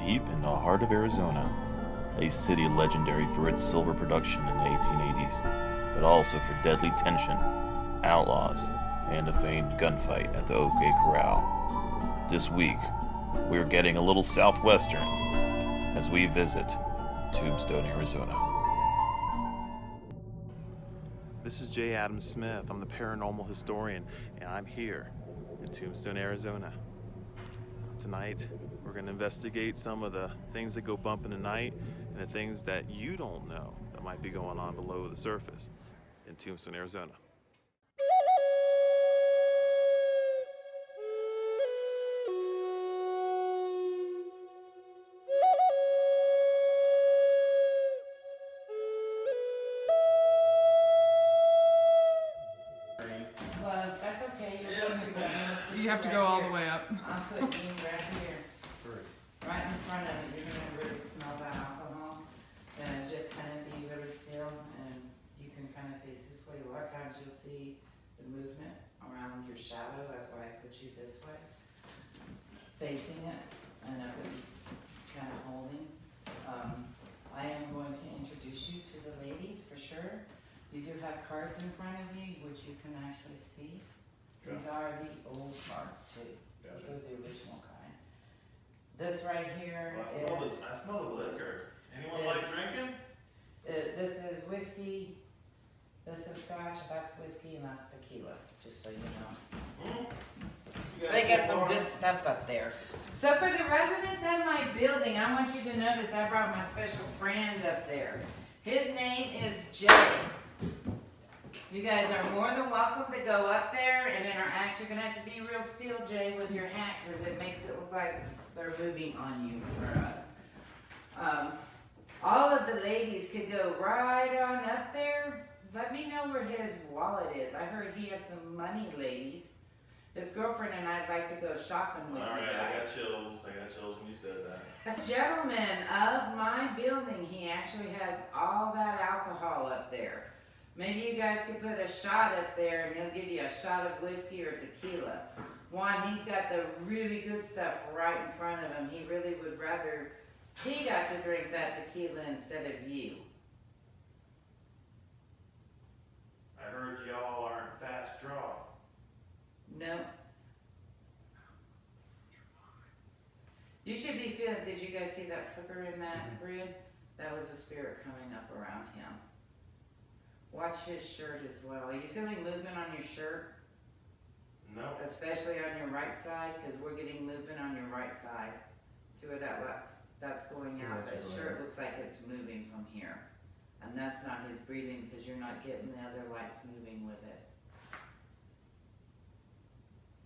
Deep in the heart of Arizona, a city legendary for its silver production in the 1880s, but also for deadly tension, outlaws, and a famed gunfight at the OK Corral. This week, we're getting a little southwestern as we visit Tombstone, Arizona. This is J. Adam Smith. I'm the paranormal historian, and I'm here in Tombstone, Arizona. Tonight, we're going to investigate some of the things that go bump in the night and the things that you don't know that might be going on below the surface in Tombstone, Arizona. Well, that's okay. You have to go all the way up. I'll put you right here. Right in front of you. You're gonna really smell the alcohol. And just kind of be really still, and you can kind of face this way. A lot of times you'll see the movement around your shadow. That's why I put you this way, facing it, and I would be kind of holding. I am going to introduce you to the ladies for sure. You do have cards in front of you, which you can actually see. These are the old cards too. These are the original kind. This right here I smell the liquor. Anyone like drinking? This is whiskey, this is scotch, that's whiskey, and that's tequila, just so you know. So they got some good stuff up there. So for the residents of my building, I want you to notice I brought my special friend up there. His name is Jay. You guys are more than welcome to go up there and interact. You're going to have to be real still, Jay, with your hat because it makes it look like they're moving on you for us. All of the ladies could go right on up there. Let me know where his wallet is. I heard he had some money, ladies. His girlfriend and I'd like to go shopping with you guys. I got chills when you said that. A gentleman of my building, he actually has all that alcohol up there. Maybe you guys could put a shot up there and he'll give you a shot of whiskey or tequila. One, he's got the really good stuff right in front of him. He really would rather he got to drink that tequila instead of you. I heard y'all aren't fast draw. No. You should be feeling, did you guys see that flicker in that grid? That was a spirit coming up around him. Watch his shirt as well. Are you feeling movement on your shirt? No. Especially on your right side, because we're getting movement on your right side. See where that's going out? That shirt looks like it's moving from here. And that's not his breathing because you're not getting the other lights moving with it.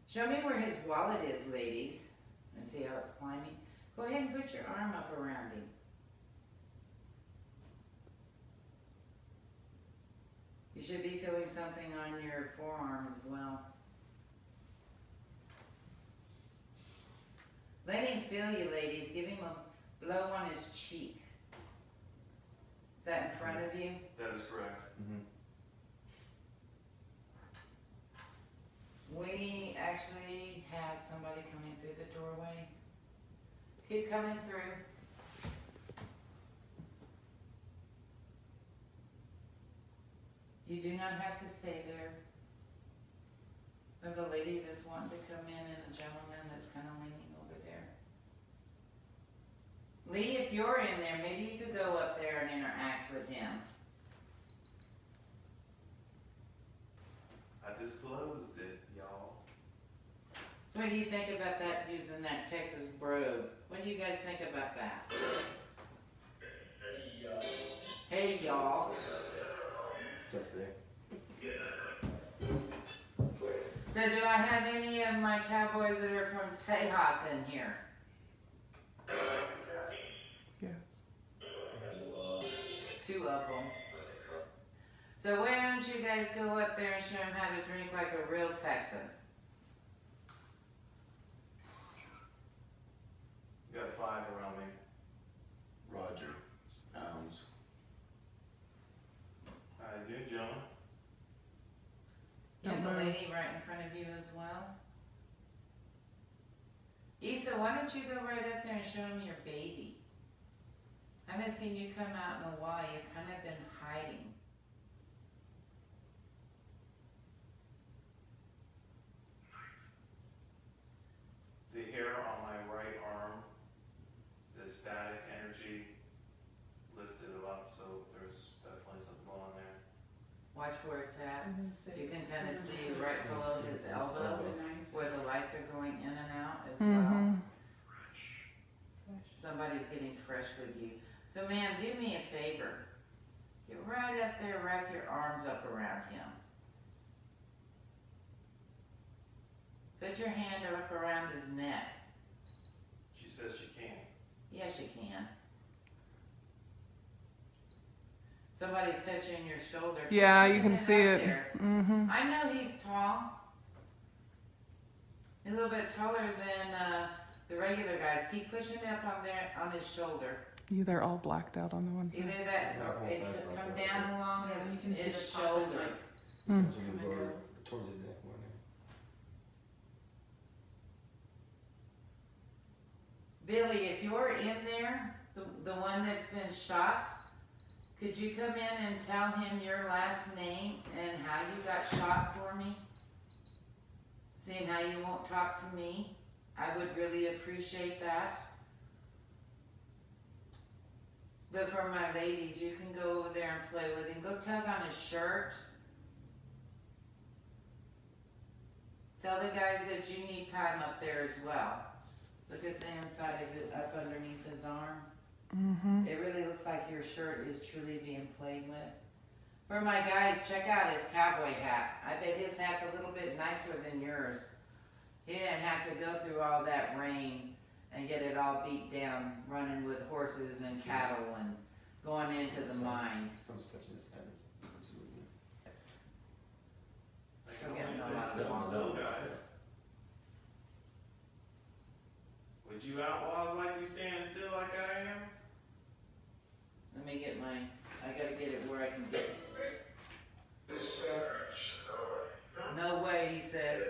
Show me where his wallet is, ladies. And see how it's climbing? Go ahead and put your arm up around him. You should be feeling something on your forearm as well. Let him feel you, ladies. Give him a blow on his cheek. Is that in front of you? That is correct. We actually have somebody coming through the doorway. Keep coming through. You do not have to stay there. We have a lady that's wanting to come in and a gentleman that's kind of leaning over there. Lee, if you're in there, maybe you could go up there and interact with him. I disclosed it, y'all. What do you think about that, using that Texas brogue? What do you guys think about that? Hey, y'all. What's up there? So do I have any of my cowboys that are from Tejas in here? Yeah. Two of them. So why don't you guys go up there and show them how to drink like a real Texan? You got 5 around me. Roger. Pounds. How you doing, gentlemen? You have the lady right in front of you as well. Issa, why don't you go right up there and show him your baby? I haven't seen you come out in a while. You've kind of been hiding. The hair on my right arm, the static energy lifted it up, so there's definitely something going on there. Watch where it's at. You can kind of see right below his elbow where the lights are going in and out as well. Somebody's getting fresh with you. So ma'am, do me a favor. Get right up there, wrap your arms up around him. Put your hand up around his neck. She says she can. Yes, you can. Somebody's touching your shoulder. Yeah, Keep you can pushing see up it. there. Mm-hmm. I know he's tall. He's a little bit taller than the regular guys. Keep pushing up on there on his shoulder. Yeah, they're all blacked out on the one. Either that or it could come down along You can see his the top and, shoulder. like, Towards his neck more now. Billy, if you're in there, the one that's been shot, could you come in and tell him your last name and how you got shot for me? Seeing how you won't talk to me, I would really appreciate that. But for my ladies, you can go over there and play with him. Go tug on his shirt. Tell the guys that you need time up there as well. Look at the inside of it up underneath his arm. Mm-hmm. It really looks like your shirt is truly being played with. For my guys, check out his cowboy hat. I bet his hat's a little bit nicer than yours. He didn't have to go through all that rain and get it all beat down, running with horses and cattle and going into the mines. Someone's touching his head. Absolutely. Go get him Stand a lot of still, water. guys. Would you outlaws like to be standing still like I am? Let me get my, I gotta get it where I can get it. No way, he said.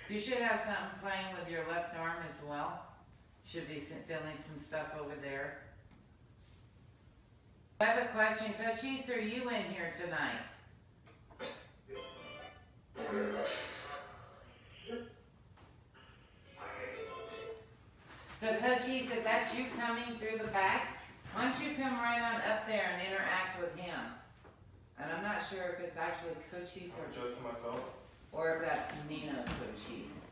You should have something playing with your left arm as well. Should be feeling some stuff over there. I have a question. Coach East, are you in here tonight? So Coach East, if that's you coming through the back, why don't you come right on up there and interact with him? And I'm not sure if it's actually Coach East Just to myself. or if that's Nina Coach East.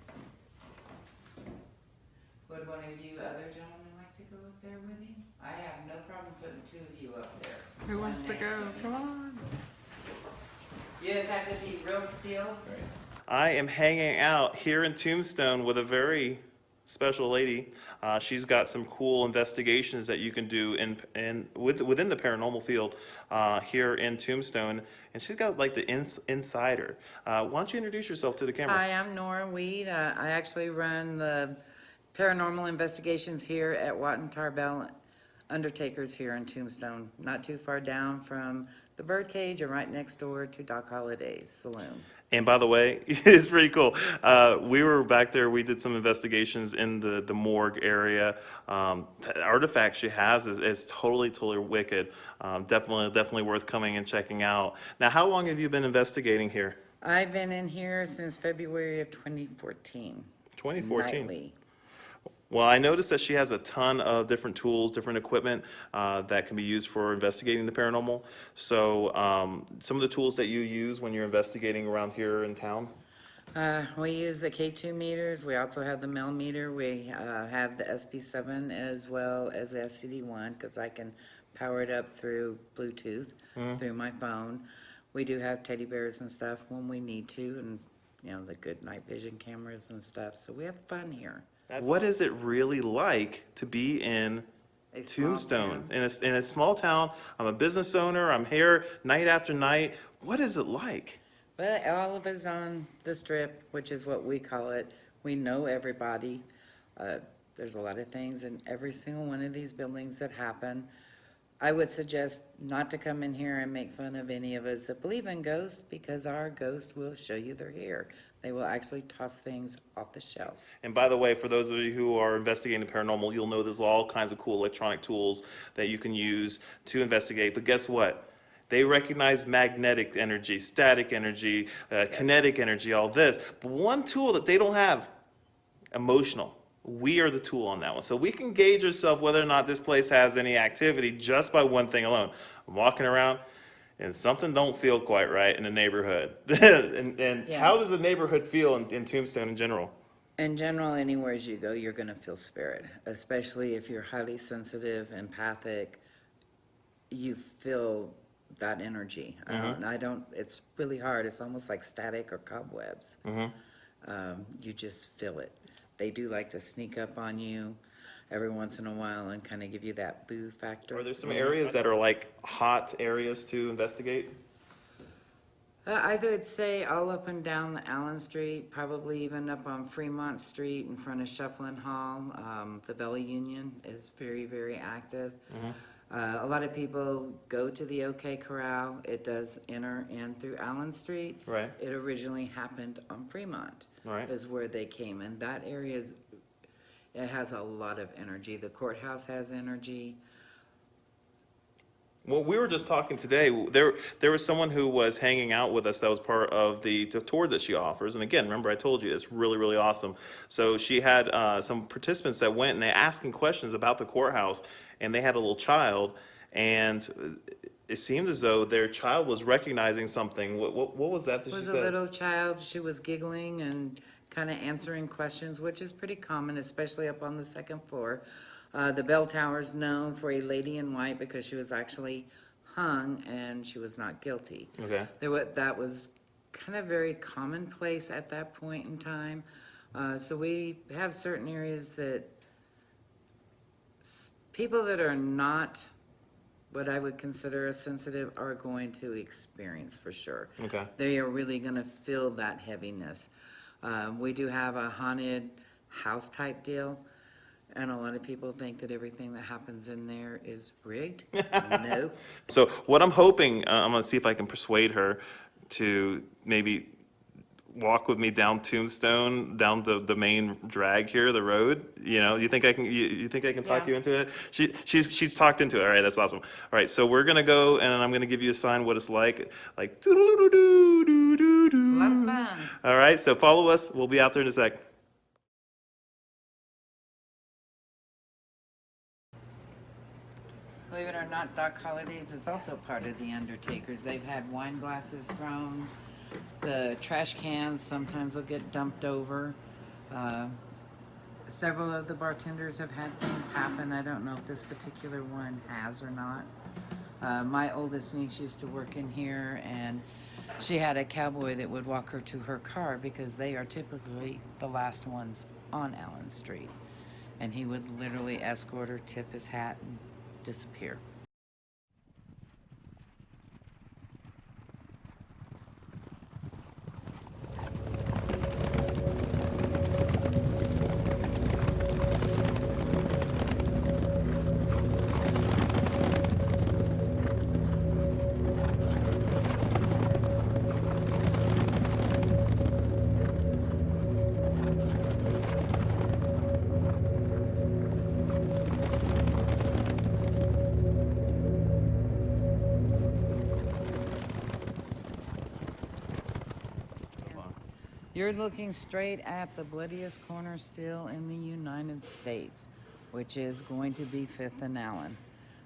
Would one of you other gentlemen like to go up there with him? I have no problem putting two of you up there. Who One wants to next go? me. Come on. You just have to be real still. I am hanging out here in Tombstone with a very special lady. She's got some cool investigations that you can do within the paranormal field here in Tombstone, and she's got like the insider. Why don't you introduce yourself to the camera? Hi, I'm Nora Weed. I actually run the paranormal investigations here at Watt and Tarbell Undertakers here in Tombstone, not too far down from the Birdcage and right next door to Doc Holliday's Saloon. And by the way, it's pretty cool. We were back there. We did some investigations in the morgue area. The artifact she has is totally wicked. Definitely worth coming and checking out. Now, how long have you been investigating here? I've been in here since February of 2014. 2014. Nightly. Well, I noticed that she has a ton of different tools, different equipment that can be used for investigating the paranormal. So some of the tools that you use when you're investigating around here in town? We use the K2 meters. We also have the Mel meter. We have the SP7 as well as the SCD1 because I can power it up through Bluetooth through my phone. We do have teddy bears and stuff when we need to, and you know, the good night vision cameras and stuff. So we have fun here. What is it really like to be in A small Tombstone, town. in a small town? I'm a business owner. I'm here night after night. What is it like? Well, all of us on the strip, which is what we call it, we know everybody. There's a lot of things in every single one of these buildings that happen. I would suggest not to come in here and make fun of any of us that believe in ghosts, because our ghosts will show you they're here. They will actually toss things off the shelves. And by the way, for those of you who are investigating the paranormal, you'll know there's all kinds of cool electronic tools that you can use to investigate. But guess what? They recognize magnetic energy, static energy, kinetic energy, all this. But one tool that they don't have, emotional. We are the tool on that one. So we can gauge ourselves whether or not this place has any activity just by one thing alone. I'm walking around and something don't feel quite right in the neighborhood. and Yeah. how does the neighborhood feel in Tombstone in general? In general, anywhere as you go, you're gonna feel spirit, especially if you're highly sensitive, empathic. You feel that energy. It's really hard. It's almost like static or cobwebs. You just feel it. They do like to sneak up on you every once in a while and kind of give you that boo factor. Are there some areas that are like hot areas to investigate? I would say all up and down the Allen Street, probably even up on Fremont Street in front of Shufflin Hall. The Belly Union is very, very active. A lot of people go to the OK Corral. It does enter in through Allen Street. Right. It originally happened on Fremont. Right. Is where they came, and that area it has a lot of energy. The courthouse has energy. Well, we were just talking today. There was someone who was hanging out with us that was part of the tour that she offers. And again, remember I told you it's really, really awesome. So she had some participants that went and they asking questions about the courthouse, and they had a little child, and it seemed as though their child was recognizing something. What was that? It was a little child. She was giggling and kind of answering questions, which is pretty common, especially up on the second floor. The bell tower is known for a lady in white because she was actually hung and she was not guilty. Okay. That was kind of very commonplace at that point in time. So we have certain areas that people that are not what I would consider a sensitive are going to experience for sure. Okay. They are really going to feel that heaviness. We do have a haunted house type deal, and a lot of people think that everything that happens in there is rigged. No. So what I'm hoping, I'm gonna see if I can persuade her to maybe walk with me down Tombstone, down the main drag here, the road. You know, you think I can? You think I can talk Yeah. you into it? She's talked into it. All right, that's awesome. All right, so we're gonna go, and I'm gonna give you a sign what it's like doo-doo-doo-doo-doo-doo-doo. It's a lot of fun. All right, so follow us. We'll be out there in a sec. Believe it or not, Doc Hollidays is also part of the Undertakers. They've had wine glasses thrown. The trash cans sometimes will get dumped over. Several of the bartenders have had things happen. I don't know if this particular one has or not. My oldest niece used to work in here, and she had a cowboy that would walk her to her car because they are typically the last ones on Allen Street. And he would literally escort her, tip his hat, and disappear. You're looking straight at the bloodiest corner still in the United States, which is going to be 5th and Allen.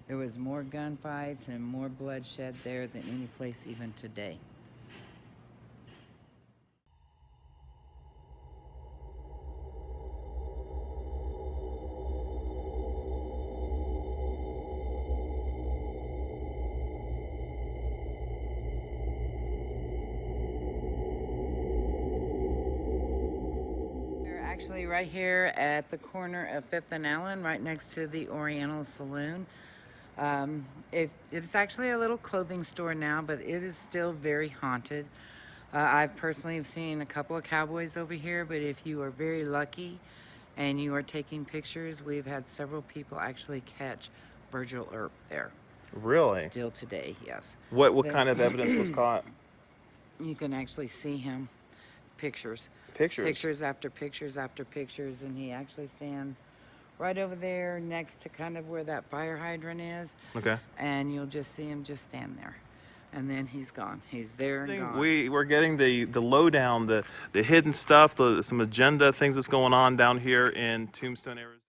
There was more gunfights and more bloodshed there than any place even today. Actually right here at the corner of 5th and Allen, right next to the Oriental Saloon. It's actually a little clothing store now, but it is still very haunted. I've personally seen a couple of cowboys over here, but if you are very lucky and you are taking pictures, we've had several people actually catch Virgil Earp there. Really? Still today, yes. What There- kind of evidence was caught? You can actually see him. Pictures. Pictures. Pictures after pictures after pictures, and he actually stands right over there next to kind of where that fire hydrant is, Okay. and you'll just see him just stand there. And then he's gone. He's there and gone. We're getting the lowdown, the hidden stuff, some agenda things that's going on down here in Tombstone, Arizona.